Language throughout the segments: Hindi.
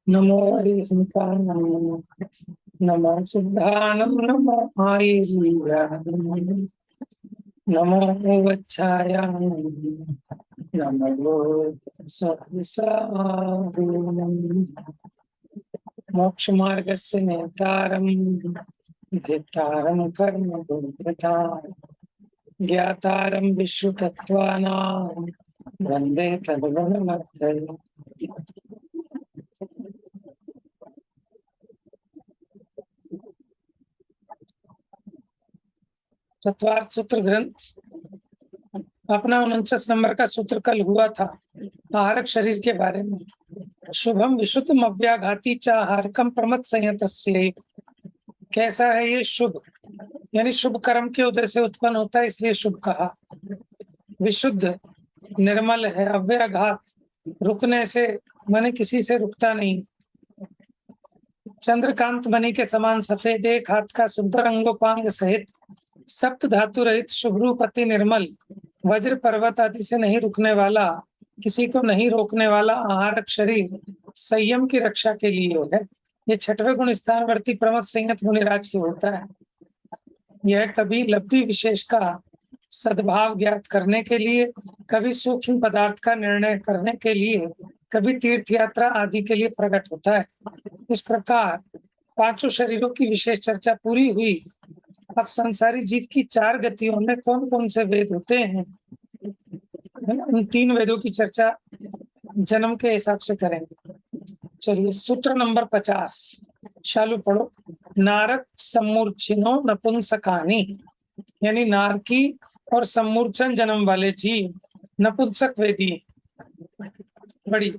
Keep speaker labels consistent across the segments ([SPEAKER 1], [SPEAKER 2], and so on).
[SPEAKER 1] नमो हरिहंताय नमो सिद्धानम नमो आयुर्वेदाय नमो वच्छायाय नमो सहस्राय मोक्ष मार्गस्य नेतारं भेतारं कर्म भूतताम् ज्ञातारं विश्वतत्त्वानां वन्दे तद्गुणमूर्तये। तत्वार्थ सूत्र ग्रंथ अपना 49 नंबर का सूत्र कल हुआ था आहारक शरीर के बारे में। शुभम विशुद्धम अव्याघाती चाहारकम प्रमथ संयतस्य। कैसा है ये शुभ, यानी शुभ कर्म के उदय से उत्पन्न होता है, इसलिए शुभ कहा। विशुद्ध निर्मल है, अव्याघात रुकने से माने किसी से रुकता नहीं। चंद्रकांत मणि के समान सफेद, एक हाथ का सुंदर अंगोपांग सहित सप्त धातु रहित शुभ रूप अति निर्मल, वज्र पर्वत आदि से नहीं रुकने वाला, किसी को नहीं रोकने वाला आहारक शरीर संयम की रक्षा के लिए है। ये 6वें गुण स्थानवर्ती प्रमथ संयत मुनिराज की होता है। यह कभी लब्धि विशेष का सद्भाव ज्ञात करने के लिए, कभी सूक्ष्म पदार्थ का निर्णय करने के लिए, कभी तीर्थ यात्रा आदि के लिए प्रकट होता है। इस प्रकार पांचों शरीरों की विशेष चर्चा पूरी हुई। अब संसारी जीव की 4 गतियों में कौन कौन से वेद होते हैं, उन 3 वेदों की चर्चा जन्म के हिसाब से करेंगे। चलिए सूत्र नंबर 50 शालू पढ़ो। नारक सम्मूर्छिनो नपुंसकानी, यानी नारकी और सम्मूर्छन जन्म वाले जीव नपुंसक वेदी। बड़ी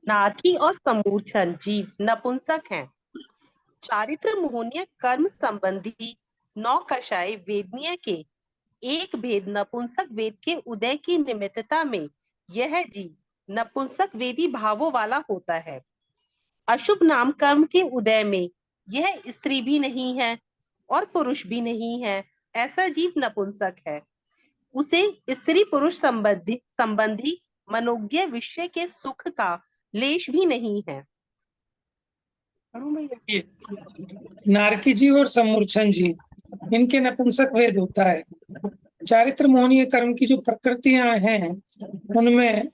[SPEAKER 2] नारकी और सम्मूर्छन जीव नपुंसक हैं। चारित्र मोहनीय कर्म संबंधी 9 कषाय वेदनीय के एक भेद नपुंसक वेद के उदय की निमित्तता में यह जीव नपुंसक वेदी भावों वाला होता है। अशुभ नाम कर्म के उदय में यह स्त्री भी नहीं है और पुरुष भी नहीं है, ऐसा जीव नपुंसक है। उसे स्त्री पुरुष संबंधी मनोज्ञ विषय के सुख का लेश भी नहीं है।
[SPEAKER 1] नारकी जीव और सम्मूर्छन जीव, इनके नपुंसक वेद होता है। चारित्र मोहनीय कर्म की जो प्रकृतियां हैं उनमें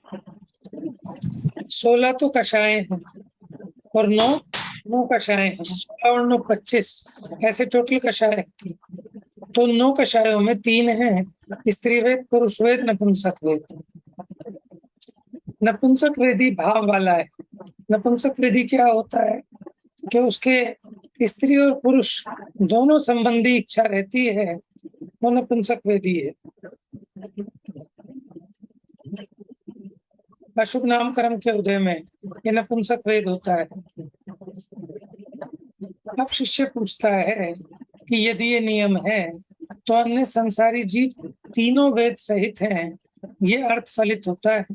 [SPEAKER 1] 16 तो कषाय हैं और 9 कषाय हैं। 16 और 9 25, ऐसे टोटल कषाय हैं। तो 9 कषायों में 3 हैं स्त्री वेद, पुरुष वेद, नपुंसक वेद। नपुंसक वेदी भाव वाला है। नपुंसक वेदी क्या होता है कि उसके स्त्री और पुरुष दोनों संबंधी इच्छा रहती है, वो नपुंसक वेदी है। अशुभ नाम कर्म के उदय में ये नपुंसक वेद होता है। अब शिष्य पूछता है कि यदि ये नियम है तो अन्य संसारी जीव तीनों वेद सहित हैं, ये अर्थ फलित होता है।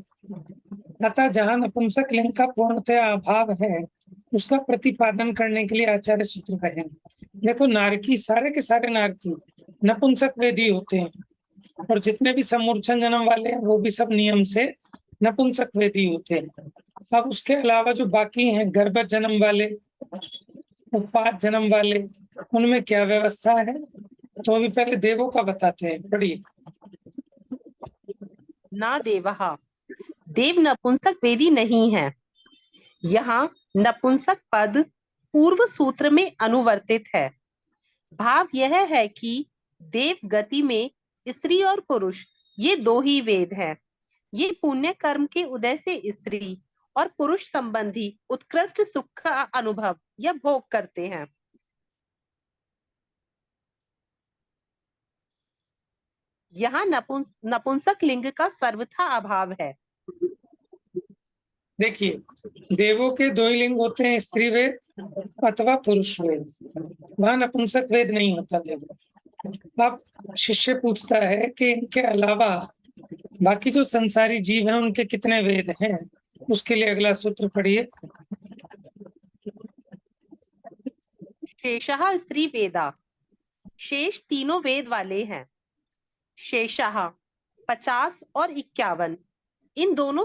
[SPEAKER 1] अतः जहाँ नपुंसक लिंग का पूर्णतया अभाव है उसका प्रतिपादन करने के लिए आचार्य सूत्र कहेंगे। देखो, नारकी सारे के सारे नारकी नपुंसक वेदी होते हैं और जितने भी सम्मूर्छन जन्म वाले हैं वो भी सब नियम से नपुंसक वेदी होते हैं। अब उसके अलावा जो बाकी हैं गर्भ जन्म वाले, उत्पाद जन्म वाले, उनमें क्या व्यवस्था है तो अभी पहले देवों का बताते हैं। पढ़िए।
[SPEAKER 2] ना देवहा, देव नपुंसक वेदी नहीं है। यहाँ नपुंसक पद पूर्व सूत्र में अनुवर्तित है। भाव यह है कि देव गति में स्त्री और पुरुष ये 2 ही वेद हैं। ये पुण्य कर्म के उदय से स्त्री और पुरुष संबंधी उत्कृष्ट सुख का अनुभव या भोग करते हैं। यहाँ नपुंसक लिंग का सर्वथा अभाव है।
[SPEAKER 1] देखिए, देवों के 2 ही लिंग होते हैं, स्त्री वेद अथवा पुरुष वेद। वहां नपुंसक वेद नहीं होता देव। अब शिष्य पूछता है कि इनके अलावा बाकी जो संसारी जीव हैं उनके कितने वेद हैं। उसके लिए अगला सूत्र पढ़िए।
[SPEAKER 2] शेषः स्त्री वेदा, शेष तीनों वेद वाले हैं। शेषः 50 और 51, इन दोनों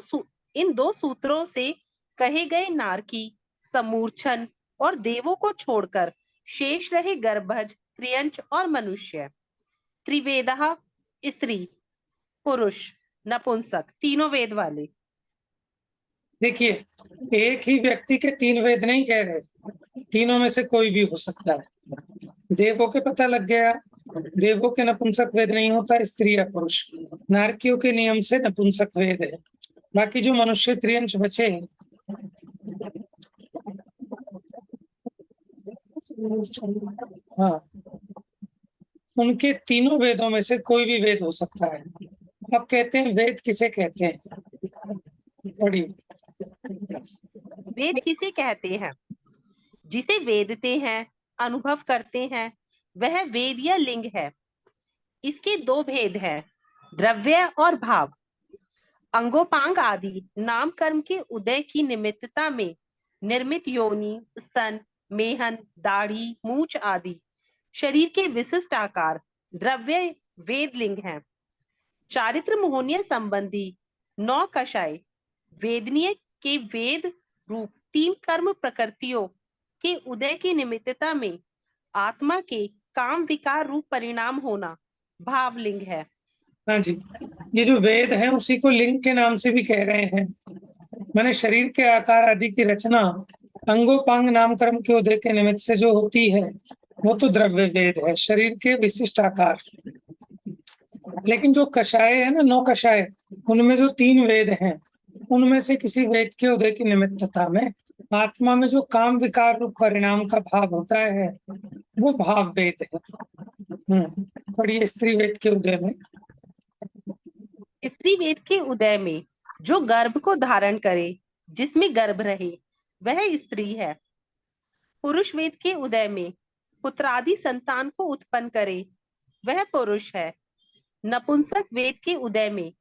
[SPEAKER 2] इन दो सूत्रों से कहे गए नारकी, समूर्छन और देवों को छोड़कर शेष रहे गर्भज, त्रियंच और मनुष्य। त्रिवेदः स्त्री, पुरुष, नपुंसक, तीनों वेद वाले।
[SPEAKER 1] देखिए, एक ही व्यक्ति के तीन वेद नहीं कह रहे, तीनों में से कोई भी हो सकता है। देवों के पता लग गया, देवों के नपुंसक वेद नहीं होता, स्त्री या पुरुष। नारकियों के नियम से नपुंसक वेद है। बाकी जो मनुष्य त्रियंश बचे, हाँ, उनके तीनों वेदों में से कोई भी वेद हो सकता है। अब कहते हैं वेद किसे कहते हैं, पढ़िए।
[SPEAKER 2] वेद किसे कहते हैं? जिसे वेदते हैं, अनुभव करते हैं, वह वेद या लिंग है। इसके दो भेद हैं, द्रव्य और भाव। अंगोपांग आदि नाम कर्म के उदय की निमित्तता में निर्मित योनि, स्तन, मेहन, दाढ़ी, मूछ आदि शरीर के विशिष्ट आकार द्रव्य वेद लिंग हैं। चारित्र मोहनीय संबंधी 9 कषाय वेदनीय के वेद रूप 3 कर्म प्रकृतियों के उदय की निमित्तता में आत्मा के काम विकार रूप परिणाम होना भावलिंग है।
[SPEAKER 1] हाँ जी, ये जो वेद है उसी को लिंग के नाम से भी कह रहे हैं। माने शरीर के आकार आदि की रचना अंगोपांग नामकर्म के उदय के निमित्त से जो होती है वो तो द्रव्य वेद है, शरीर के विशिष्ट आकार। लेकिन जो कषाय है ना, 9 कषाय, उनमें जो 3 वेद हैं, उनमें से किसी वेद के उदय की निमित्तता में आत्मा में जो काम विकार रूप परिणाम का भाव होता है वो भाव वेद है। पढ़िए स्त्री वेद के उदय में।
[SPEAKER 2] स्त्री वेद के उदय में जो गर्भ को धारण करे, जिसमें गर्भ रहे, वह स्त्री है। पुरुष वेद के उदय में पुत्रादि संतान को उत्पन्न करे, वह पुरुष है। नपुंसक वेद के उदय में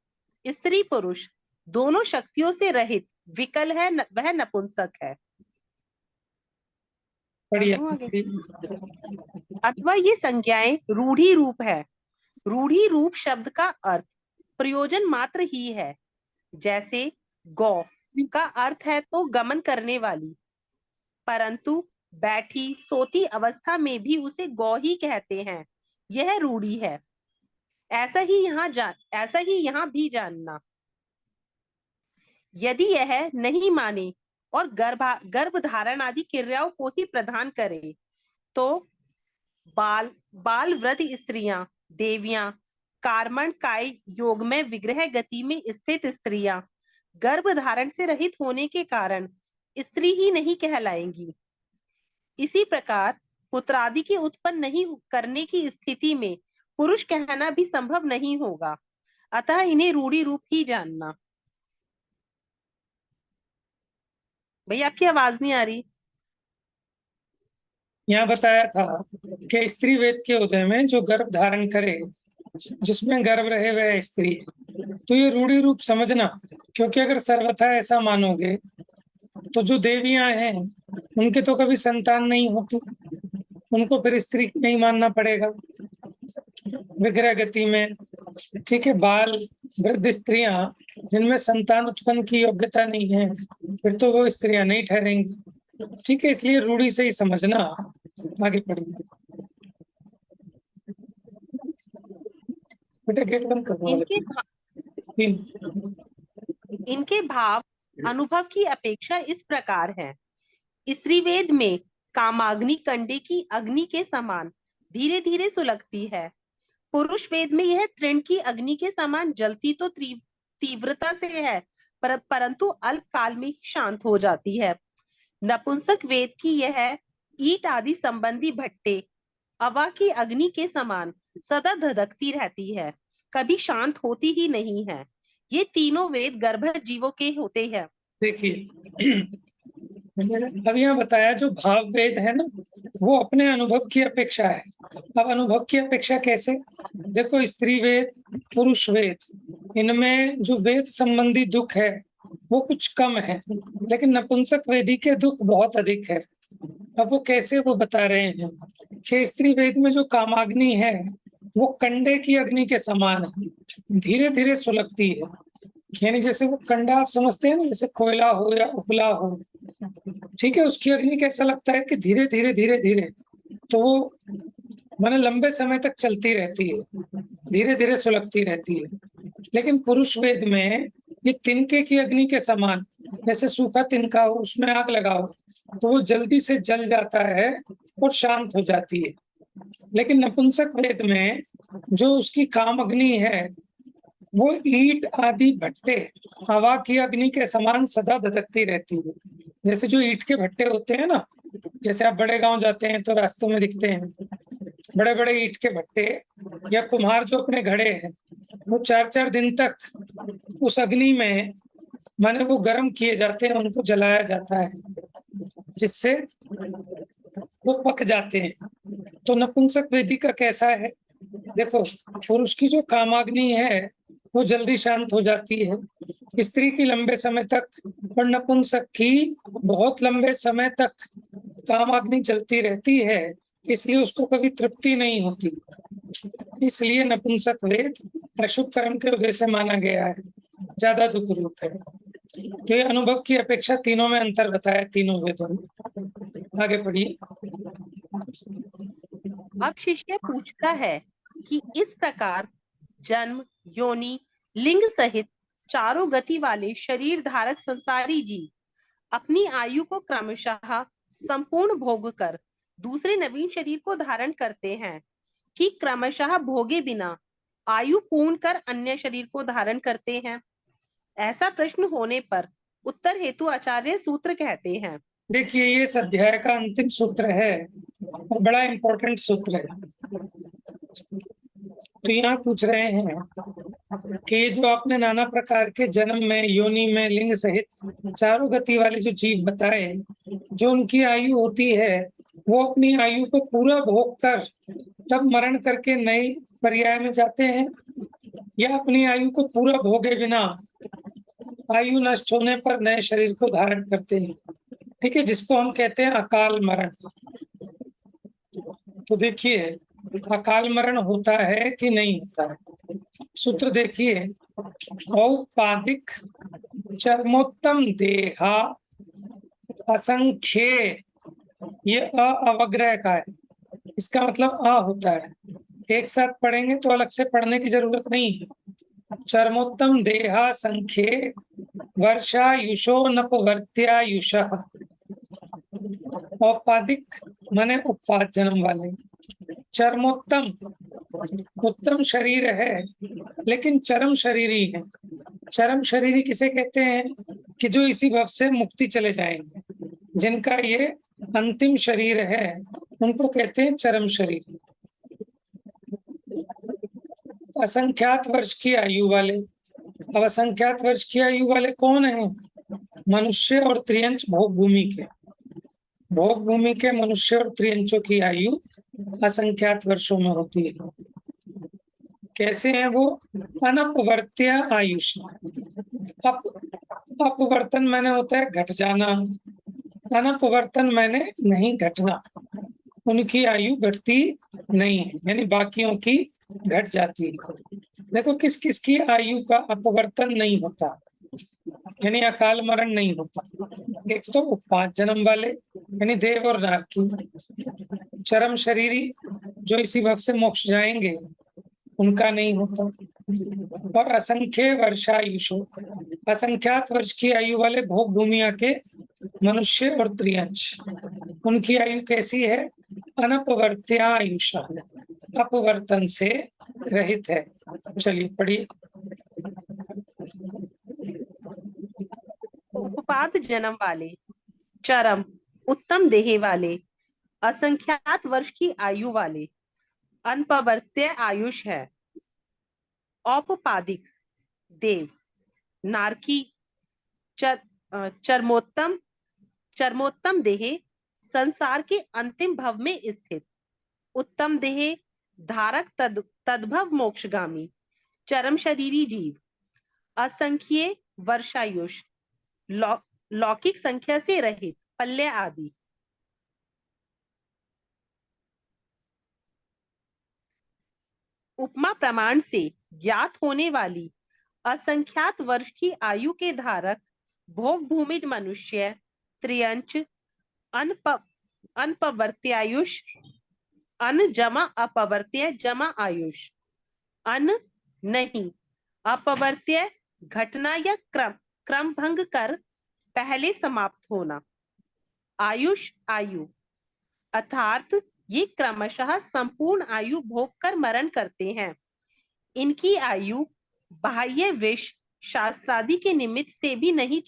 [SPEAKER 2] स्त्री पुरुष दोनों शक्तियों से रहित विकल है, वह नपुंसक है। अथवा ये संज्ञाएं रूढ़ी रूप है। रूढ़ी रूप शब्द का अर्थ प्रयोजन मात्र ही है। जैसे गौ का अर्थ है तो गमन करने वाली, परंतु बैठी सोती अवस्था में भी उसे गौ ही कहते हैं, यह रूढ़ी है। ऐसा ही यहाँ भी जानना। यदि यह नहीं माने और गर्भ धारण आदि क्रियाओं को ही प्रदान करे तो बाल वृद्ध स्त्रियां, देवियां, कार्मण काय योग में विग्रह गति में स्थित स्त्रियां गर्भ धारण से रहित होने के कारण स्त्री ही नहीं कहलाएंगी। इसी प्रकार पुत्रादि के उत्पन्न नहीं करने की स्थिति में पुरुष कहना भी संभव नहीं होगा। अतः इन्हें रूढ़ी रूप ही जानना। भैया आपकी आवाज नहीं आ रही।
[SPEAKER 1] यहाँ बताया था कि स्त्री वेद के उदय में जो गर्भ धारण करे, जिसमें गर्भ रहे वह स्त्री, तो ये रूढ़ी रूप समझना। क्योंकि अगर सर्वथा ऐसा मानोगे तो जो देवियां हैं उनके तो कभी संतान नहीं होती, उनको फिर स्त्री नहीं मानना पड़ेगा विग्रह गति में। ठीक है, बाल वृद्ध स्त्रियां जिनमें संतान उत्पन्न की योग्यता नहीं है, फिर तो वो स्त्रियां नहीं ठहरेंगी। ठीक है, इसलिए रूढ़ी से ही समझना। आगे पढ़िए बेटा, गेट बंद कर।
[SPEAKER 2] इनके भाव अनुभव की अपेक्षा इस प्रकार है। स्त्री वेद में कामाग्नि कंडे की अग्नि के समान धीरे धीरे सुलगती है। पुरुष वेद में यह तृण की अग्नि के समान जलती तो तीव्रता से है, परंतु अल्प काल में शांत हो जाती है। नपुंसक वेद की यह ईट आदि संबंधी भट्टे अवा की अग्नि के समान सदा धधकती रहती है, कभी शांत होती ही नहीं है। ये तीनों वेद गर्भज जीवों के होते हैं।
[SPEAKER 1] देखिए, अब यहाँ बताया जो भाव वेद है ना, वो अपने अनुभव की अपेक्षा है। अब अनुभव की अपेक्षा कैसे? देखो, स्त्री वेद, पुरुष वेद, इनमें जो वेद संबंधी दुख है वो कुछ कम है, लेकिन नपुंसक वेदी के दुख बहुत अधिक है। अब वो कैसे, वो बता रहे हैं कि स्त्री वेद में जो कामाग्नि है वो कंडे की अग्नि के समान है, धीरे धीरे सुलगती है। यानी जैसे वो कंडा आप समझते हैं ना, जैसे कोयला हो या उपला हो, ठीक है, उसकी अग्नि कैसा लगता है कि धीरे धीरे धीरे धीरे, तो वो माने लंबे समय तक चलती रहती है, धीरे धीरे सुलगती रहती है। लेकिन पुरुष वेद में ये तिनके की अग्नि के समान, जैसे सूखा तिनका हो उसमें आग लगाओ तो वो जल्दी से जल जाता है और शांत हो जाती है। लेकिन नपुंसक वेद में जो उसकी काम अग्नि है, वो ईंट आदि भट्टे हवा की अग्नि के समान सदा धधकती रहती है। जैसे जो ईंट के भट्टे होते हैं ना, जैसे आप बड़े गांव जाते हैं तो रास्तों में दिखते हैं बड़े बड़े ईंट के भट्टे, या कुम्हार जो अपने घड़े हैं, वो 4-4 दिन तक उस अग्नि में माने वो गर्म किए जाते हैं, उनको जलाया जाता है, जिससे वो पक जाते हैं। तो नपुंसक वेदी का कैसा है, देखो, पुरुष की जो कामाग्नि है वो जल्दी शांत हो जाती है, स्त्री की लंबे समय तक, और नपुंसक की बहुत लंबे समय तक कामाग्नि जलती रहती है, इसलिए उसको कभी तृप्ति नहीं होती। इसलिए नपुंसक वेद अशुभ कर्म के उदय से माना गया है, ज्यादा दुख रूप है। तो ये अनुभव की अपेक्षा तीनों में अंतर बताया, तीनों वेदों में। आगे पढ़िए।
[SPEAKER 2] अब शिष्य पूछता है कि इस प्रकार जन्म, योनि, लिंग सहित चारों गति वाले शरीर धारक संसारी जीव अपनी आयु को क्रमशः संपूर्ण भोग कर दूसरे नवीन शरीर को धारण करते हैं कि क्रमशः भोगे बिना आयु पूर्ण कर अन्य शरीर को धारण करते हैं। ऐसा प्रश्न होने पर उत्तर हेतु आचार्य सूत्र कहते हैं।
[SPEAKER 1] देखिए, ये इस अध्याय का अंतिम सूत्र है और बड़ा इंपॉर्टेंट सूत्र है। तो यहाँ पूछ रहे हैं कि ये जो आपने नाना प्रकार के जन्म में, योनि में, लिंग सहित चारों गति वाले जो जीव बताए, जो उनकी आयु होती है, वो अपनी आयु को पूरा भोग कर तब मरण करके नए पर्याय में जाते हैं, या अपनी आयु को पूरा भोगे बिना आयु नष्ट होने पर नए शरीर को धारण करते हैं, ठीक है, जिसको हम कहते हैं अकाल मरण। तो देखिए, अकाल मरण होता है कि नहीं होता है। सूत्र देखिए, औपाधिक चरमोत्तम देहा असंख्ये, ये अवग्रह का है, इसका मतलब अ होता है, एक साथ पढ़ेंगे तो अलग से पढ़ने की जरूरत नहीं है। चरमोत्तम देहा संख्ये वर्षा युषो नपवर्त्यायुष। औपाधिक माने उत्पाद जन्म वाले, चरमोत्तम उत्तम शरीर है लेकिन चरम शरीरी है। चरम शरीरी किसे कहते हैं कि जो इसी भव से मुक्ति चले जाएंगे, जिनका ये अंतिम शरीर है, उनको कहते हैं चरम शरीर। असंख्यात वर्ष की आयु वाले, अब असंख्यात वर्ष की आयु वाले कौन है? मनुष्य और त्रियंच भोग भूमि के, भोग भूमि के मनुष्य और त्रियंचों की आयु असंख्यात वर्षों में होती है। कैसे हैं वो? अनपवर्त्य आयुष। अपवर्तन मैंने होता है घट जाना, अनपवर्तन मैंने नहीं घटना। उनकी आयु घटती नहीं है, यानी बाकियों की घट जाती है। देखो, किस किस की आयु का अपवर्तन नहीं होता, यानी अकाल मरण नहीं होता। एक तो उपपात जन्म वाले, यानी देव और नार की, चरम शरीरी जो इसी भव से मोक्ष जाएंगे, उनका नहीं होता। और असंख्य वर्षायुषो, असंख्यात वर्ष की आयु वाले भोग भूमिया के मनुष्य और त्रियंश, उनकी आयु कैसी है? अनपवर्त्या आयुष, अपवर्तन से रहित है। चलिए पढ़िए।
[SPEAKER 2] उपपाद जन्म वाले, चरम उत्तम देह वाले, असंख्यात वर्ष की आयु वाले, अनपवर्त्य आयुष है। औपपादिक देव, नारकी, चरमोत्तम चरमोत्तम देह, संसार के अंतिम भव में स्थित, उत्तम देह धारक तद्भव मोक्षगामी, चरम शरीरी जीव, असंख्य वर्षायुष, लौकिक संख्या से रहित, पल्य आदि। उपमा प्रमाण से ज्ञात होने वाली असंख्यात वर्ष की आयु के धारक भोग भूमिज मनुष्य त्रियंच अनपवर्त्यायुष अन जमा अपवर्त्य जमा आयुष। अन नहीं, अपवर्त्य घटना या क्रम भंग कर पहले समाप्त होना। आयुष आयु अर्थात ये क्रमशः संपूर्ण आयु भोग कर मरण करते हैं। इनकी आयु बाह्य विष शास्त्रादि के निमित्त से भी नहीं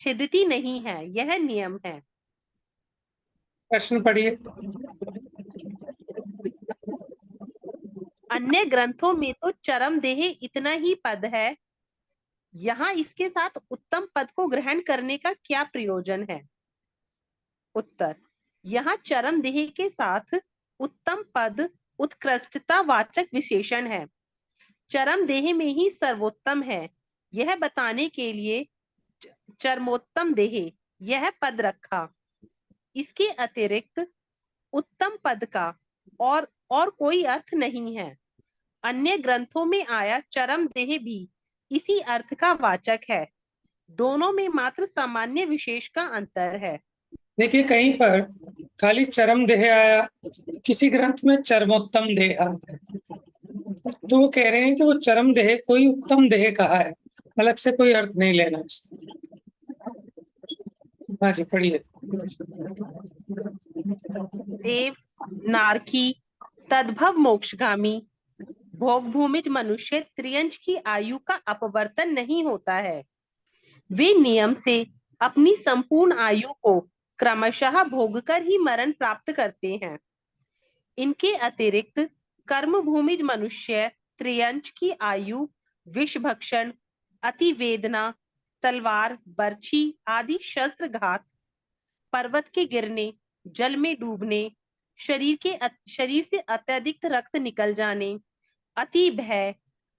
[SPEAKER 2] छिदती नहीं है, यह नियम है।
[SPEAKER 1] प्रश्न पढ़िए।
[SPEAKER 2] अन्य ग्रंथों में तो चरम देह इतना ही पद है, यहाँ इसके साथ उत्तम पद को ग्रहण करने का क्या प्रयोजन है? उत्तर, यहाँ चरम देह के साथ उत्तम पद उत्कृष्टता वाचक विशेषण है। चरम देह में ही सर्वोत्तम है, यह बताने के लिए चरमोत्तम देह यह पद रखा। इसके अतिरिक्त उत्तम पद का और कोई अर्थ नहीं है। अन्य ग्रंथों में आया चरम देह भी इसी अर्थ का वाचक है। दोनों में मात्र सामान्य विशेष का अंतर है।
[SPEAKER 1] देखिए, कहीं पर खाली चरम देह आया, किसी ग्रंथ में चरमोत्तम देह आया, तो वो कह रहे हैं कि वो चरम देह कोई उत्तम देह कहा है, अलग से कोई अर्थ नहीं लेना इसका। हाँ जी, पढ़िए।
[SPEAKER 2] देव नारकी तद्भव मोक्षगामी भोग भूमिज मनुष्य त्रियंच की आयु का अपवर्तन नहीं होता है। वे नियम से अपनी संपूर्ण आयु को क्रमशः भोगकर ही मरण प्राप्त करते हैं। इनके अतिरिक्त कर्म भूमिज मनुष्य त्रियंच की आयु विष भक्षण, अति वेदना, तलवार, बर्छी आदि शस्त्र घात, पर्वत के गिरने, जल में डूबने, शरीर से अत्यधिक रक्त निकल जाने, अति भय,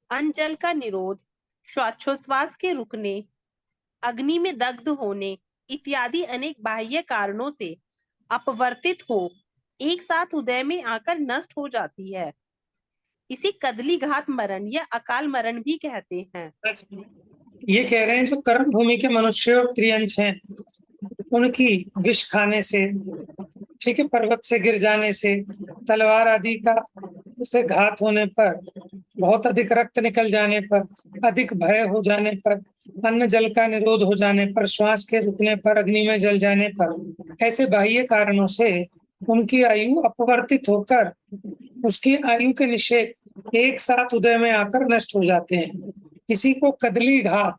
[SPEAKER 2] अनजल का निरोध, श्वासोच्छ्वास के रुकने, अग्नि में दग्ध होने इत्यादि अनेक बाह्य कारणों से अपवर्तित हो एक साथ उदय में आकर नष्ट हो जाती है। इसे कदली घात मरण या अकाल मरण भी कहते हैं।
[SPEAKER 1] ये कह रहे हैं जो कर्म भूमि के मनुष्य और त्रियंच हैं, उनकी विष खाने से, ठीक है, पर्वत से गिर जाने से, तलवार आदि का से घात होने पर, बहुत अधिक रक्त निकल जाने पर, अधिक भय हो जाने पर, अन्न जल का निरोध हो जाने पर, श्वास के रुकने पर, अग्नि में जल जाने पर, ऐसे बाह्य कारणों से उनकी आयु अपवर्तित होकर उसकी आयु के निषेध एक साथ उदय में आकर नष्ट हो जाते हैं। इसी को कदली घात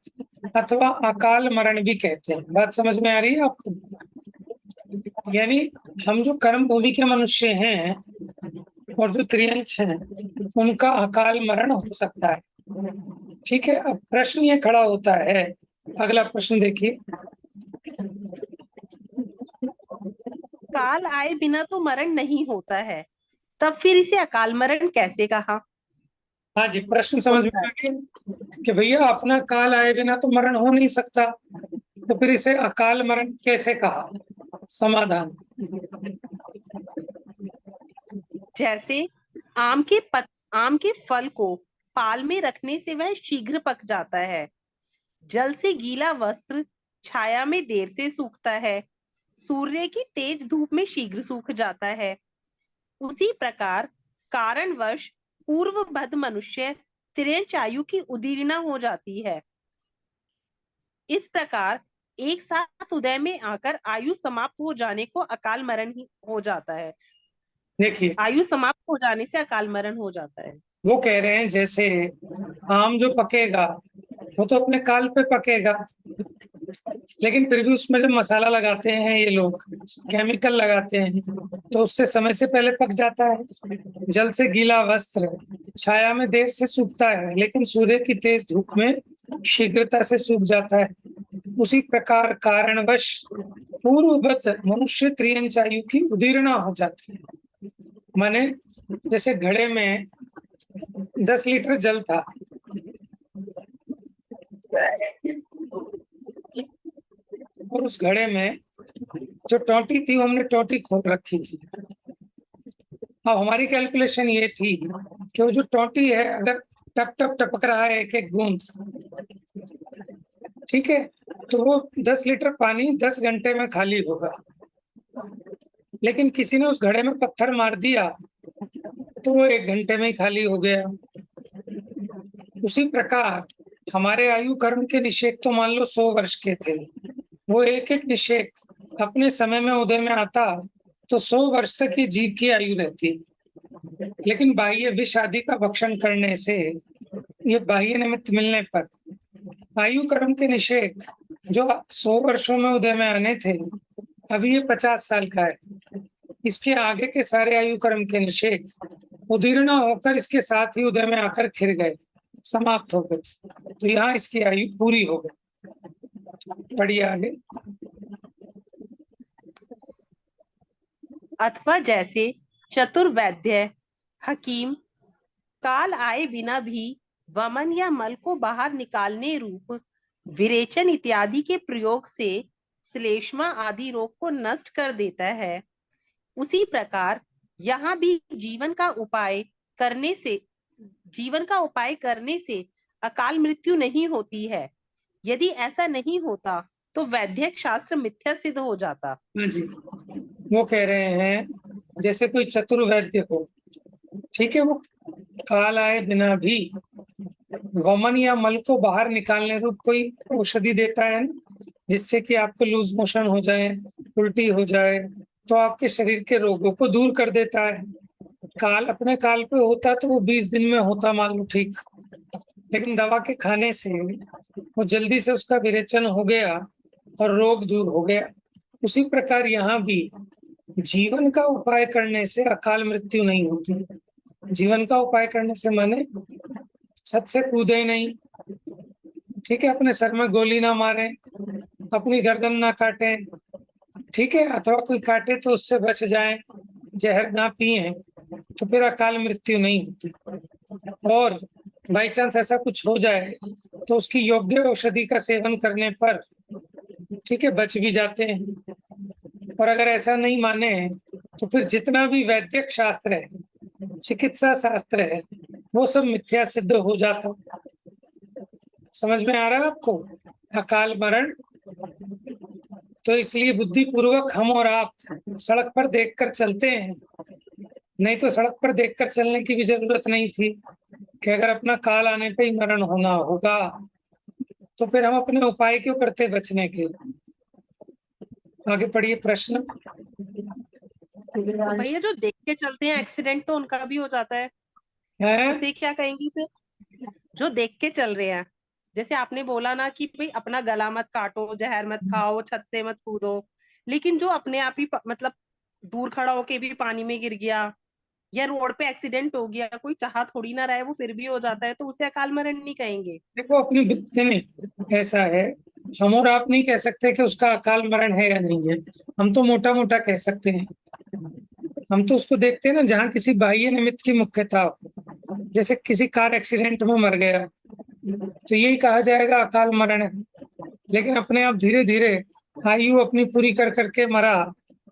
[SPEAKER 1] अथवा अकाल मरण भी कहते हैं। बात समझ में आ रही है आपको? यानी हम जो कर्म भूमि के मनुष्य हैं और जो त्रियंच हैं, उनका अकाल मरण हो सकता है। ठीक है, अब प्रश्न ये खड़ा होता है, अगला प्रश्न देखिए।
[SPEAKER 2] काल आए बिना तो मरण नहीं होता है, तब फिर इसे अकाल मरण कैसे कहा?
[SPEAKER 1] हाँ जी, प्रश्न समझ में आ गया कि भैया अपना काल आए बिना तो मरण हो नहीं सकता, तो फिर इसे अकाल मरण कैसे कहा? समाधान,
[SPEAKER 2] जैसे आम के फल को पाल में रखने से वह शीघ्र पक जाता है, जल से गीला वस्त्र छाया में देर से सूखता है, सूर्य की तेज धूप में शीघ्र सूख जाता है, उसी प्रकार कारणवश पूर्वबद्ध मनुष्य त्रियंच आयु की उदीर्णा हो जाती है। इस प्रकार एक साथ उदय में आकर आयु समाप्त हो जाने को अकाल मरण ही हो जाता है।
[SPEAKER 1] देखिए
[SPEAKER 2] आयु समाप्त हो जाने से अकाल मरण हो जाता है।
[SPEAKER 1] वो कह रहे हैं जैसे आम जो पकेगा वो तो अपने काल पे पकेगा, लेकिन फिर भी उसमें जब मसाला लगाते हैं ये लोग, केमिकल लगाते हैं, तो उससे समय से पहले पक जाता है। जल से गीला वस्त्र छाया में देर से सूखता है, लेकिन सूर्य की तेज धूप में शीघ्रता से सूख जाता है। उसी प्रकार कारणवश पूर्ववत मनुष्य त्रियंच आयु की उदीर्णा हो जाती है। माने जैसे घड़े में 10 लीटर जल था, और उस घड़े में जो टोटी थी हमने टोटी खोल रखी थी। अब हमारी कैलकुलेशन ये थी कि वो जो टोटी है अगर टप टप टपक रहा है एक एक बूंद, ठीक है, तो वो 10 लीटर पानी 10 घंटे में खाली होगा। लेकिन किसी ने उस घड़े में पत्थर मार दिया तो वो 1 घंटे में ही खाली हो गया। उसी प्रकार हमारे आयु कर्म के निषेक तो मान लो 100 वर्ष के थे, वो एक एक निषेक अपने समय में उदय में आता तो 100 वर्ष तक ये जीव की आयु रहती। लेकिन बाह्य विष आदि का भक्षण करने से, ये बाह्य निमित्त मिलने पर आयु कर्म के निषेक जो 100 वर्षों में उदय में आने थे, अभी ये 50 साल का है। इसके आगे के सारे आयु कर्म के निषेक उदीर्ण होकर इसके साथ ही उदय में आकर खिर गए, समाप्त हो गए, तो यहाँ इसकी आयु पूरी हो गई। पढ़िए आगे।
[SPEAKER 2] अथवा जैसे चतुर वैद्य हकीम काल आए बिना भी वमन या मल को बाहर निकालने रूप विरेचन इत्यादि के प्रयोग से श्लेष्मा आदि रोग को नष्ट कर देता है, उसी प्रकार यहाँ भी जीवन का उपाय करने से अकाल मृत्यु नहीं होती है। यदि ऐसा नहीं होता तो वैद्यक शास्त्र मिथ्या सिद्ध हो जाता।
[SPEAKER 1] जी, वो कह रहे हैं जैसे कोई चतुर वैद्य हो, ठीक है, वो काल आए बिना भी वमन या मल को बाहर निकालने रूप कोई औषधि देता है ना, जिससे कि आपको लूज मोशन हो जाए, उल्टी हो जाए, तो आपके शरीर के रोगों को दूर कर देता है। काल अपने काल पे होता तो वो 20 दिन में होता मान लो ठीक, लेकिन दवा के खाने से वो जल्दी से उसका विरेचन हो गया और रोग दूर हो गया। उसी प्रकार यहाँ भी जीवन का उपाय करने से अकाल मृत्यु नहीं होती। जीवन का उपाय करने से माने छत से कूदे नहीं, ठीक है, अपने सर में गोली ना मारे, अपनी गर्दन ना काटे, ठीक है, अथवा कोई काटे तो उससे बच जाए, जहर ना पिए, तो फिर अकाल मृत्यु नहीं होती। और बाई चांस ऐसा कुछ हो जाए तो उसकी योग्य औषधि का सेवन करने पर, ठीक है, बच भी जाते हैं। और अगर ऐसा नहीं माने तो फिर जितना भी वैद्यक शास्त्र है, चिकित्सा शास्त्र है, वो सब मिथ्या सिद्ध हो जाता। समझ में आ रहा है आपको? अकाल मरण तो इसलिए बुद्धि पूर्वक हम और आप सड़क पर देखकर चलते हैं, नहीं तो सड़क पर देखकर चलने की भी जरूरत नहीं थी कि अगर अपना काल आने पे ही मरण होना होगा तो फिर हम अपने उपाय क्यों करते बचने के। आगे पढ़िए प्रश्न।
[SPEAKER 2] तो भैया जो देख के चलते हैं एक्सीडेंट तो उनका भी हो जाता है,
[SPEAKER 1] है
[SPEAKER 2] उसे क्या कहेंगी फिर? जो देख के चल रहे हैं, जैसे आपने बोला ना कि भाई अपना गला मत काटो, जहर मत खाओ, छत से मत कूदो, लेकिन जो अपने आप ही मतलब दूर खड़ा होके भी पानी में गिर गया या रोड पे एक्सीडेंट हो गया, कोई चाह थोड़ी ना रहे, वो फिर भी हो जाता है, तो उसे अकाल मरण नहीं कहेंगे।
[SPEAKER 1] देखो अपनी बुद्धि में ऐसा है, हम और आप नहीं कह सकते कि उसका अकाल मरण है या नहीं है। हम तो मोटा मोटा कह सकते हैं। हम तो उसको देखते हैं ना जहाँ किसी बाह्य निमित्त की मुख्यता हो, जैसे किसी कार एक्सीडेंट में मर गया तो यही कहा जाएगा अकाल मरण है। लेकिन अपने आप धीरे धीरे आयु अपनी पूरी कर करके मरा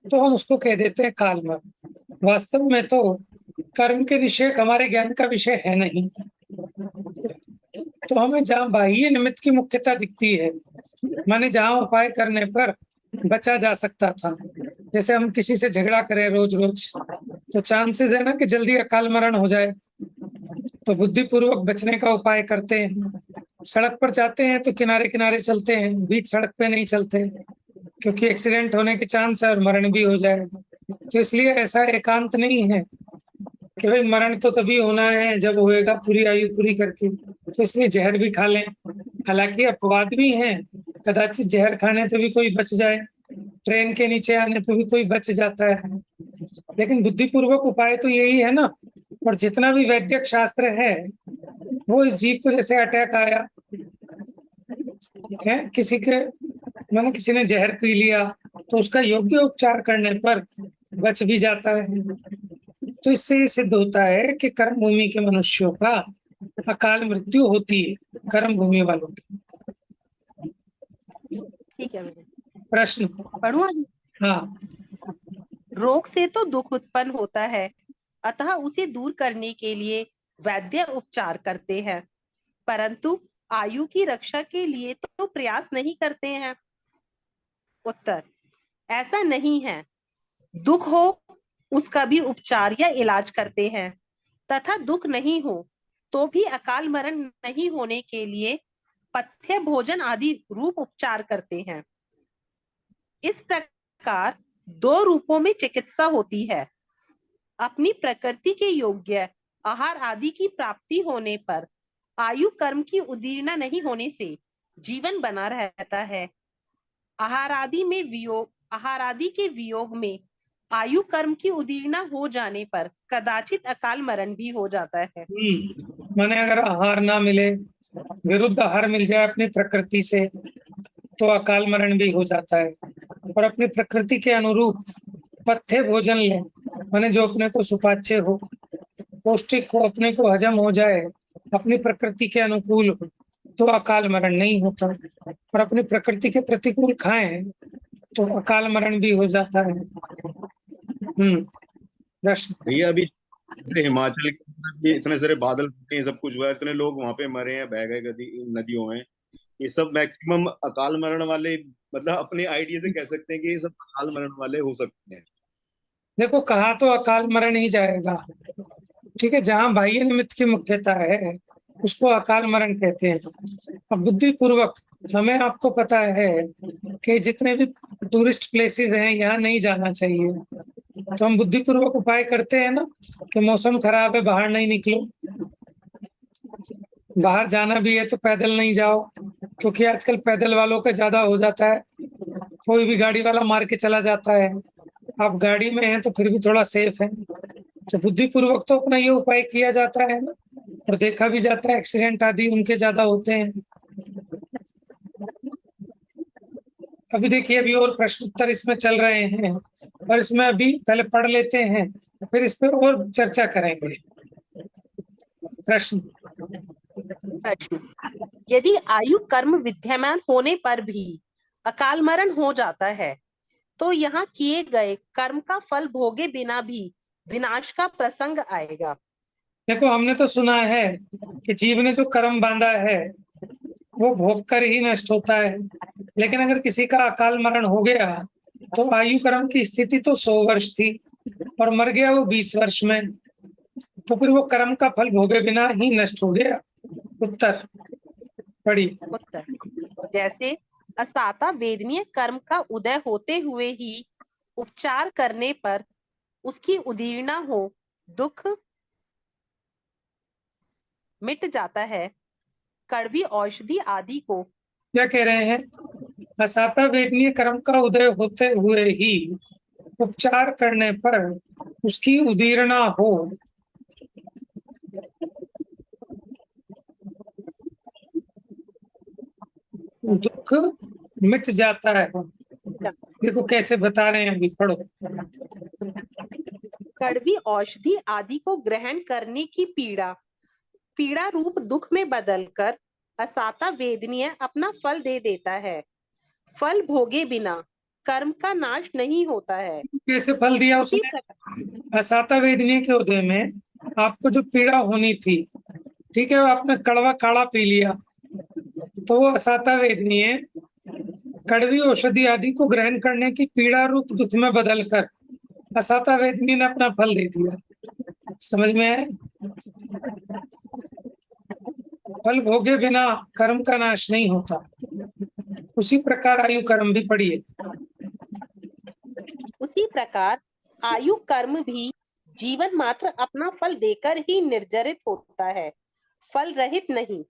[SPEAKER 1] तो हम उसको कह देते हैं काल मरण। वास्तव में तो कर्म के निषेक हमारे ज्ञान का विषय है नहीं, तो हमें जहाँ बाह्य निमित्त की मुख्यता दिखती है, माने जहाँ उपाय करने पर बचा जा सकता था, जैसे हम किसी से झगड़ा करें रोज रोज तो चांसेस है ना कि जल्दी अकाल मरण हो जाए, तो बुद्धि पूर्वक बचने का उपाय करते हैं। सड़क पर जाते हैं तो किनारे किनारे चलते हैं, बीच सड़क पे नहीं चलते, क्योंकि एक्सीडेंट होने के चांस है और मरण भी हो जाएगा। तो इसलिए ऐसा एकांत नहीं है कि भाई मरण तो तभी होना है जब होएगा पूरी आयु पूरी करके, तो इसलिए जहर भी खा लें। हालांकि अपवाद भी हैं, कदाचित जहर खाने पे भी कोई बच जाए, ट्रेन के नीचे आने पे भी कोई बच जाता है, लेकिन बुद्धिपूर्वक उपाय तो यही है ना। और जितना भी वैद्यक शास्त्र है वो इस जीव को, जैसे अटैक आया है किसी के, मैंने किसी ने जहर पी लिया तो उसका योग्य उपचार करने पर बच भी जाता है। तो इससे ये सिद्ध होता है कि कर्म भूमि के मनुष्यों का अकाल मृत्यु होती है, कर्म भूमि वालों की।
[SPEAKER 2] ठीक है भैया,
[SPEAKER 1] प्रश्न।
[SPEAKER 2] पढ़ूं आगे?
[SPEAKER 1] हाँ,
[SPEAKER 2] रोग से तो दुख उत्पन्न होता है, अतः उसे दूर करने के लिए वैद्य उपचार करते हैं, परंतु आयु की रक्षा के लिए तो प्रयास नहीं करते हैं। उत्तर, ऐसा नहीं है। दुख हो उसका भी उपचार या इलाज करते हैं, तथा दुख नहीं हो तो भी अकाल मरण नहीं होने के लिए पथ्य भोजन आदि रूप उपचार करते हैं। इस प्रकार दो रूपों में चिकित्सा होती है। अपनी प्रकृति के योग्य आहार आदि की प्राप्ति होने पर आयु कर्म की उदीर्णा नहीं होने से जीवन बना रहता है। आहार आदि के वियोग में आयु कर्म की उदीर्णा हो जाने पर कदाचित अकाल मरण भी हो जाता है।
[SPEAKER 1] माने अगर आहार ना मिले, विरुद्ध आहार मिल जाए अपनी प्रकृति से, तो अकाल मरण भी हो जाता है। और अपनी प्रकृति के अनुरूप पथ्य भोजन लें, माने जो अपने को सुपाच्य हो, पौष्टिक हो, अपने को हजम हो जाए, अपनी प्रकृति के अनुकूल हो, तो अकाल मरण नहीं होता। और अपनी प्रकृति के प्रतिकूल खाएं तो अकाल मरण भी हो जाता है। प्रश्न
[SPEAKER 3] भैया अभी जैसे हिमाचल के अंदर ये इतने सारे बादल फूटे, सब कुछ हुआ है, इतने लोग वहां पे मरे हैं, बह गए नदियों में, ये सब मैक्सिमम अकाल मरण वाले, मतलब अपने आइडिया से कह सकते हैं कि ये सब अकाल मरण वाले हो सकते हैं।
[SPEAKER 1] देखो, कहा तो अकाल मरण ही जाएगा, ठीक है। जहाँ बाह्य निमित्त की मुख्यता है उसको अकाल मरण कहते हैं। अब बुद्धि पूर्वक हमें, आपको पता है कि जितने भी टूरिस्ट प्लेसेस हैं यहाँ नहीं जाना चाहिए, तो हम बुद्धि पूर्वक उपाय करते हैं ना कि मौसम खराब है, बाहर नहीं निकलो, बाहर जाना भी है तो पैदल नहीं जाओ, क्योंकि आजकल पैदल वालों का ज्यादा हो जाता है, कोई भी गाड़ी वाला मार के चला जाता है। आप गाड़ी में हैं तो फिर भी थोड़ा सेफ है, तो बुद्धिपूर्वक तो अपना ये उपाय किया जाता है ना, और देखा भी जाता है एक्सीडेंट आदि उनके ज्यादा होते हैं। अभी देखिए, अभी और प्रश्न उत्तर इसमें चल रहे हैं, और इसमें अभी पहले पढ़ लेते हैं, फिर इस पे और चर्चा करेंगे। प्रश्न,
[SPEAKER 2] यदि आयु कर्म विद्यमान होने पर भी अकाल मरण हो जाता है, तो यहाँ किए गए कर्म का फल भोगे बिना भी विनाश का प्रसंग आएगा।
[SPEAKER 1] देखो, हमने तो सुना है कि जीव ने जो कर्म बांधा है वो भोग कर ही नष्ट होता है, लेकिन अगर किसी का अकाल मरण हो गया तो आयु कर्म की स्थिति तो 100 वर्ष थी और मर गया वो 20 वर्ष में, तो फिर वो कर्म का फल भोगे बिना ही नष्ट हो गया। उत्तर पढ़ी।
[SPEAKER 2] उत्तर, जैसे असाता वेदनीय कर्म का उदय होते हुए ही उपचार करने पर उसकी उदीर्णा हो दुख मिट जाता है, कड़वी औषधि आदि को
[SPEAKER 1] क्या कह रहे हैं? असाता वेदनीय कर्म का उदय होते हुए ही उपचार करने पर उसकी उदीर्णा हो दुख मिट जाता है। देखो कैसे बता रहे हैं, अभी पढ़ो।
[SPEAKER 2] कड़वी औषधि आदि को ग्रहण करने की पीड़ा रूप दुख में बदलकर असाता वेदनीय अपना फल दे देता है। फल भोगे बिना कर्म का नाश नहीं होता है।
[SPEAKER 1] कैसे फल दिया
[SPEAKER 2] उसी
[SPEAKER 1] उसने? असाता वेदनीय के उदय में आपको जो पीड़ा होनी थी, ठीक है, आपने कड़वा काढ़ा पी लिया, तो वो असाता वेदनीय कड़वी औषधि आदि को ग्रहण करने की पीड़ा रूप दुख में बदलकर असाता वेदनीय ने अपना फल दे दिया। समझ में आए? फल भोगे बिना कर्म का नाश नहीं होता। उसी प्रकार आयु कर्म भी पढ़िए।
[SPEAKER 2] उसी प्रकार आयु कर्म भी जीवन मात्र अपना फल देकर ही निर्जरित होता है, फल रहित नहीं।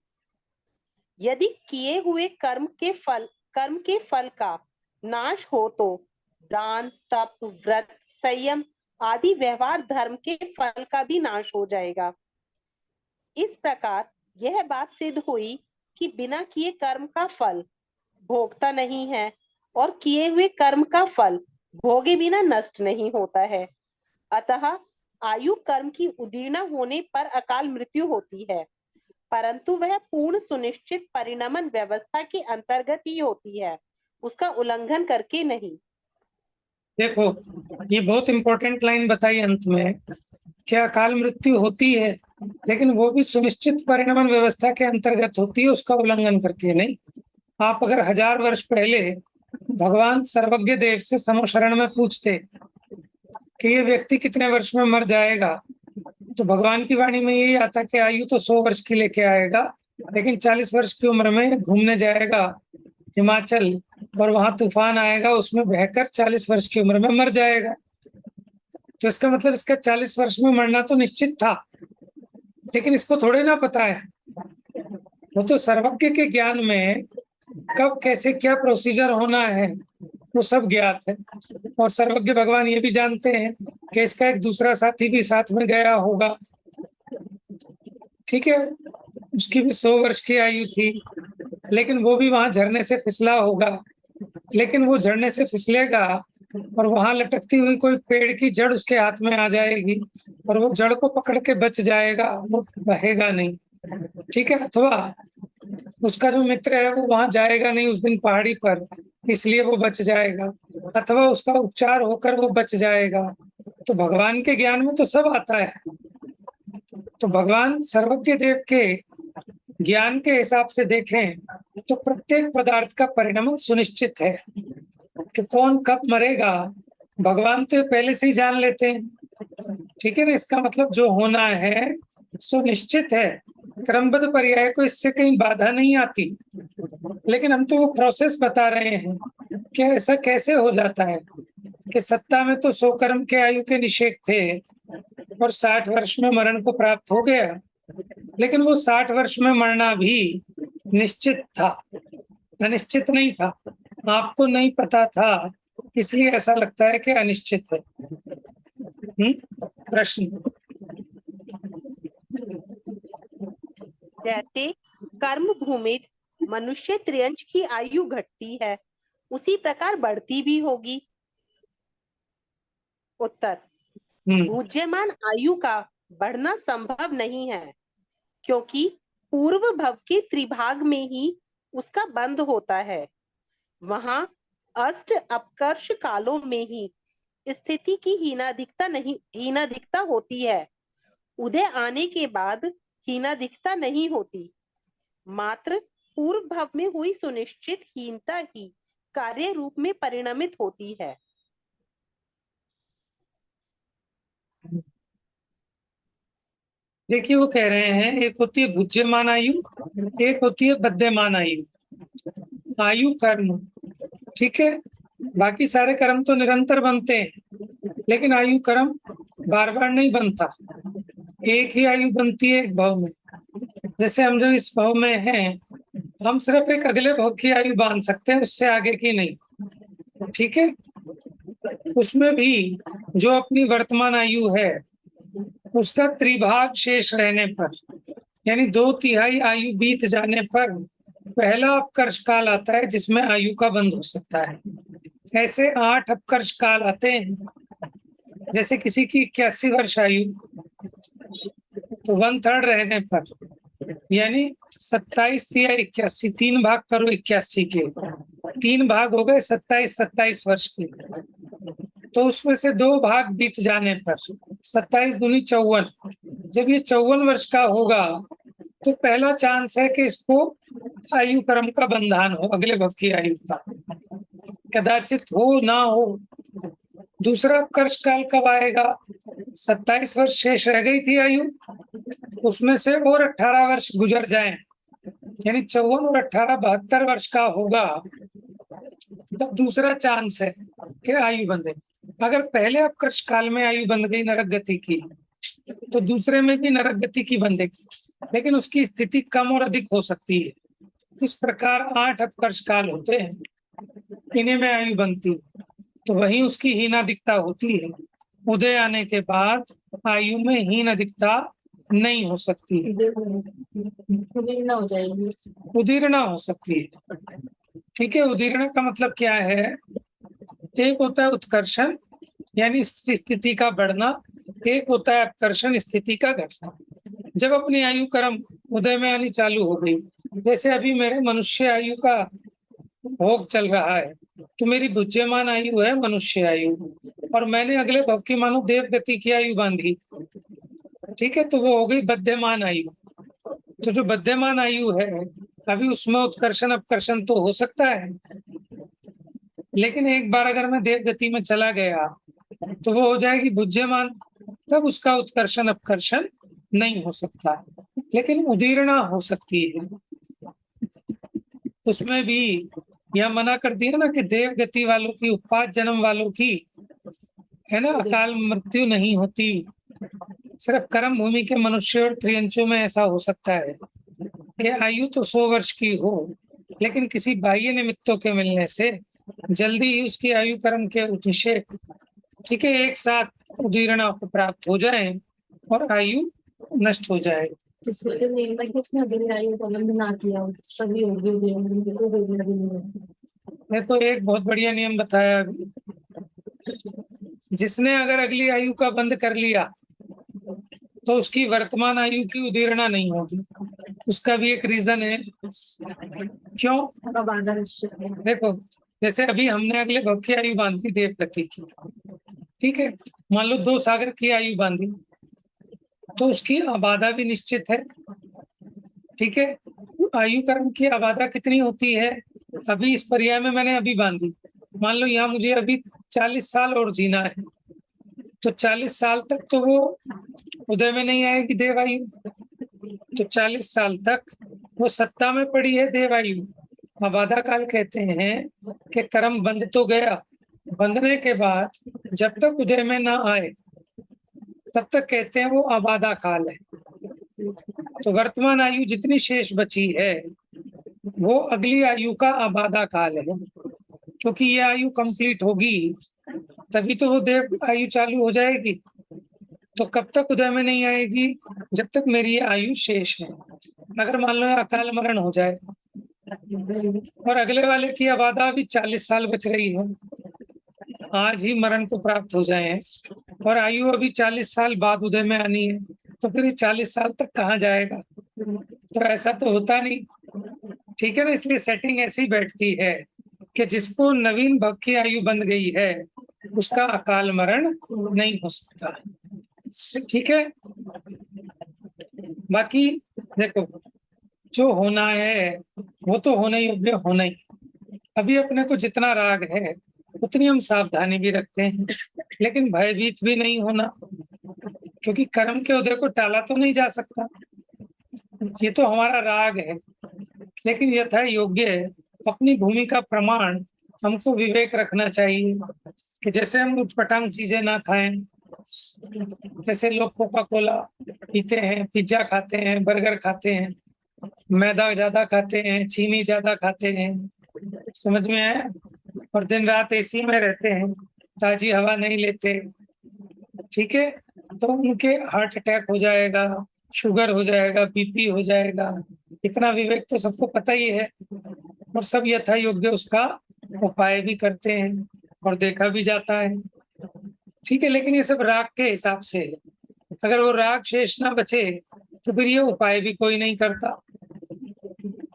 [SPEAKER 2] यदि किए हुए कर्म के फल का नाश हो तो दान, तप, व्रत, संयम आदि व्यवहार धर्म के फल का भी नाश हो जाएगा। इस प्रकार यह बात सिद्ध हुई कि बिना किए कर्म का फल भोगता नहीं है और किए हुए कर्म का फल भोगे बिना नष्ट नहीं होता है। अतः आयु कर्म की उदीर्णा होने पर अकाल मृत्यु होती है, परंतु वह पूर्ण सुनिश्चित परिणमन व्यवस्था के अंतर्गत ही होती है, उसका उल्लंघन करके नहीं।
[SPEAKER 1] देखो, ये बहुत इंपॉर्टेंट लाइन बताई अंत में, क्या अकाल मृत्यु होती है, लेकिन वो भी सुनिश्चित परिणमन व्यवस्था के अंतर्गत होती है, उसका उल्लंघन करके नहीं। आप अगर 1000 वर्ष पहले भगवान सर्वज्ञ देव से समशरण में पूछते कि ये व्यक्ति कितने वर्ष में मर जाएगा, तो भगवान की वाणी में यही आता कि आयु तो 100 वर्ष की लेके आएगा, लेकिन 40 वर्ष की उम्र में घूमने जाएगा हिमाचल और वहां तूफान आएगा, उसमें बहकर 40 वर्ष की उम्र में मर जाएगा। तो इसका मतलब इसका 40 वर्ष में मरना तो निश्चित था, लेकिन इसको थोड़े ना पता है। वो तो सर्वज्ञ के ज्ञान में कब कैसे क्या प्रोसीजर होना है वो सब ज्ञात है। और सर्वज्ञ भगवान ये भी जानते हैं कि इसका एक दूसरा साथी भी साथ में गया होगा, ठीक है, उसकी भी 100 वर्ष की आयु थी, लेकिन वो भी वहां झरने से फिसला होगा। लेकिन वो झरने से फिसलेगा और वहां लटकती हुई कोई पेड़ की जड़ उसके हाथ में आ जाएगी और वो जड़ को पकड़ के बच जाएगा, वो बहेगा नहीं, ठीक है। अथवा उसका जो मित्र है वो वहां जाएगा नहीं उस दिन पहाड़ी पर, इसलिए वो बच जाएगा, अथवा उसका उपचार होकर वो बच जाएगा। तो भगवान के ज्ञान में तो सब आता है। तो भगवान सर्वज्ञ देव के ज्ञान के हिसाब से देखें तो प्रत्येक पदार्थ का परिणाम सुनिश्चित है कि कौन कब मरेगा, भगवान तो पहले से ही जान लेते हैं, ठीक है ना। इसका मतलब जो होना है सुनिश्चित है, क्रमबद्ध पर्याय को इससे कहीं बाधा नहीं आती। लेकिन हम तो वो प्रोसेस बता रहे हैं कि ऐसा कैसे हो जाता है कि सत्ता में तो 100 कर्म के आयु के निषेध थे और 60 वर्ष में मरण को प्राप्त हो गया, लेकिन वो 60 वर्ष में मरना भी निश्चित था, अनिश्चित नहीं था। आपको नहीं पता था, इसलिए ऐसा लगता है कि अनिश्चित है। प्रश्न।
[SPEAKER 2] जैसे कर्म भूमिज मनुष्य त्रियंश की आयु घटती है, उसी प्रकार बढ़ती भी होगी। उत्तर, भूज्यमान आयु का बढ़ना संभव नहीं है, क्योंकि पूर्व भव के त्रिभाग में ही उसका बंध होता है। वहां अष्ट अपकर्ष कालों में ही स्थिति की हीनाधिकता होती है। उदय आने के बाद हीनाधिकता नहीं होती, मात्र पूर्व भाव में हुई सुनिश्चित हीनता ही कार्य रूप में परिणमित होती है।
[SPEAKER 1] देखिए, वो कह रहे हैं एक होती है भुज्यमान आयु, एक होती है बद्धमान आयु। आयु कर्म, ठीक है, बाकी सारे कर्म तो निरंतर बनते हैं, लेकिन आयु कर्म बार बार नहीं बनता, एक ही आयु बनती है एक भाव में। जैसे हम जो इस भाव में हैं, हम सिर्फ एक अगले भाव की आयु बांध सकते हैं, उससे आगे की नहीं, ठीक है। उसमें भी जो अपनी वर्तमान आयु है उसका त्रिभाग शेष रहने पर, यानी 2/3 आयु बीत जाने पर पहला अपकर्ष काल आता है जिसमें आयु का बंध हो सकता है। ऐसे 8 अपकर्ष काल आते हैं। जैसे किसी की 81 वर्ष आयु, तो 1/3 रहने पर, यानी 27 या 81, 3 भाग करो 81 के, 3 भाग हो गए 27 वर्ष के। तो उसमें से 2 भाग बीत जाने पर 27 दूनी 54, जब ये 54 वर्ष का होगा तो पहला चांस है कि इसको आयु कर्म का बंधन हो, अगले भव की आयु का, कदाचित हो ना हो। दूसरा अपकर्ष काल कब आएगा? 27 वर्ष शेष रह गई थी आयु, उसमें से और 18 वर्ष गुजर जाएं, यानी 54 और 18 72 वर्ष का होगा, तब दूसरा चांस है कि आयु बंधे। अगर पहले अपकर्ष काल में आयु बंध गई नरक गति की, तो दूसरे में भी नरक गति की बंधेगी, लेकिन उसकी स्थिति कम और अधिक हो सकती है। इस प्रकार 8 अपकर्ष काल होते हैं, इन्हीं में आयु बनती है, तो वही उसकी हीनाधिकता होती है। उदय आने के बाद आयु में हीनाधिकता नहीं हो सकती,
[SPEAKER 4] उदीर्ण हो जाएगी,
[SPEAKER 1] उदीर्ण हो सकती है, ठीक है। उदीर्ण का मतलब क्या है? एक होता है उत्कर्षण, यानी स्थिति का बढ़ना, एक होता है अपकर्षण, स्थिति का घटना। जब अपनी आयु कर्म उदय में आनी चालू हो गई, जैसे अभी मेरे मनुष्य आयु का भोग चल रहा है, तो मेरी बुद्धिमान आयु है मनुष्य आयु, और मैंने अगले भव की मानो देवगति की आयु बांधी, ठीक है, तो वो हो गई बद्धमान आयु। तो जो बद्धमान आयु है अभी उसमें उत्कर्षण अपकर्षण तो हो सकता है, लेकिन एक बार अगर मैं देवगति में चला गया तो वो हो जाएगी बुद्धिमान, तब उसका उत्कर्षण अपकर्षण नहीं हो सकता, लेकिन उदीर्णा हो सकती है। उसमें भी यह मना कर दिया ना कि देवगति वालों की, उत्पात जन्म वालों की, है ना, अकाल मृत्यु नहीं होती। सिर्फ कर्म भूमि के मनुष्य और त्रियंचों में ऐसा हो सकता है कि आयु तो 100 वर्ष की हो, लेकिन किसी बाह्य निमित्तों के मिलने से जल्दी ही उसकी आयु कर्म के उतिशेक, ठीक है, एक साथ उदीर्णा को प्राप्त हो जाए और आयु नष्ट हो जाए।
[SPEAKER 4] इसमें तो नियम है कि उसने अभी आयु का बंध ना किया हो, सभी होगी
[SPEAKER 1] मैं तो एक बहुत बढ़िया नियम बताया अभी, जिसने अगर अगली आयु का बंध कर लिया तो उसकी वर्तमान आयु की उदीर्णा नहीं होगी। उसका भी एक रीजन है। क्यों? देखो, जैसे अभी हमने अगले भव की आयु बांधी देवगति की, ठीक है, मान लो 2 सागर की आयु बांधी, तो उसकी आबादा भी निश्चित है, ठीक है। आयु कर्म की आबादा कितनी होती है? अभी इस पर्याय में मैंने अभी बांधी, मान लो यहाँ मुझे अभी 40 साल और जीना है, तो 40 साल तक तो वो उदय में नहीं आएगी देवायु, तो 40 साल तक वो सत्ता में पड़ी है देवायु। आबादा काल कहते हैं कि कर्म बंध तो गया, बंधने के बाद जब तक उदय में ना आए तब तक कहते हैं वो आबादा काल है। तो वर्तमान आयु जितनी शेष बची है वो अगली आयु का आबादा काल है, क्योंकि ये आयु कंप्लीट होगी तभी तो वो देव आयु चालू हो जाएगी। तो कब तक उदय में नहीं आएगी? जब तक मेरी ये आयु शेष है। अगर मान लो अकाल मरण हो जाए और अगले वाले की आबादा अभी 40 साल बच रही है, आज ही मरण को प्राप्त हो जाए और आयु अभी 40 साल बाद उदय में आनी है, तो फिर 40 साल तक कहाँ जाएगा? तो ऐसा तो होता नहीं, ठीक है ना। इसलिए सेटिंग ऐसी बैठती है कि जिसको नवीन भव की आयु बन गई है उसका अकाल मरण नहीं हो सकता, ठीक है। बाकी देखो, जो होना है वो तो होने योग्य होना ही। अभी अपने को जितना राग है उतनी हम सावधानी भी रखते हैं, लेकिन भयभीत भी नहीं होना, क्योंकि कर्म के उदय को टाला तो नहीं जा सकता। ये तो हमारा राग है, लेकिन यथा योग्य अपनी भूमि का प्रमाण हमको विवेक रखना चाहिए कि जैसे हम उटपटांग चीजें ना खाएं, जैसे लोग कोका कोला पीते हैं, पिज्जा खाते हैं, बर्गर खाते हैं, मैदा ज्यादा खाते हैं, चीनी ज्यादा खाते हैं, समझ में आया, और दिन रात एसी में रहते हैं, ताजी हवा नहीं लेते, ठीक है, तो उनके हार्ट अटैक हो जाएगा, शुगर हो जाएगा, बीपी हो जाएगा। इतना विवेक तो सबको पता ही है, और सब यथा योग्य उसका उपाय भी करते हैं और देखा भी जाता है, ठीक है। लेकिन ये सब राग के हिसाब से, अगर वो राग शेष ना बचे तो फिर ये उपाय भी कोई नहीं करता।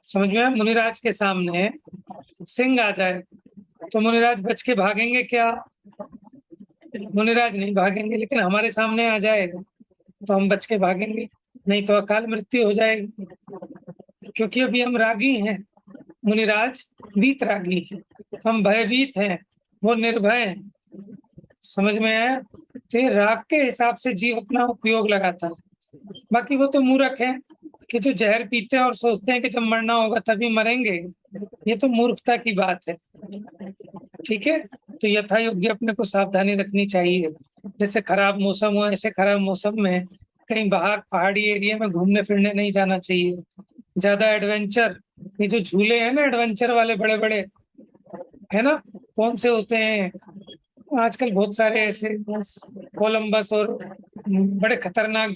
[SPEAKER 1] समझ में? मुनिराज के सामने सिंह आ जाए तो मुनिराज बच के भागेंगे क्या? मुनिराज नहीं भागेंगे, लेकिन हमारे सामने आ जाए तो हम बच के भागेंगे, नहीं तो अकाल मृत्यु हो जाएगी, क्योंकि अभी हम रागी हैं, मुनिराज वीत रागी है, हम भयभीत हैं, वो निर्भय हैं। समझ में आया? तो ये राग के हिसाब से जीव अपना उपयोग लगाता है। बाकी वो तो मूर्ख है कि जो जहर पीते हैं और सोचते हैं कि जब मरना होगा तभी मरेंगे, ये तो मूर्खता की बात है, ठीक है। तो यथा योग्य अपने को सावधानी रखनी चाहिए। जैसे खराब मौसम हो, ऐसे खराब मौसम में कहीं बाहर पहाड़ी एरिया में घूमने फिरने नहीं जाना चाहिए। ज्यादा एडवेंचर, ये जो झूले हैं ना एडवेंचर वाले बड़े बड़े, है ना, कौन से होते हैं आजकल बहुत सारे ऐसे, कोलंबस और बड़े खतरनाक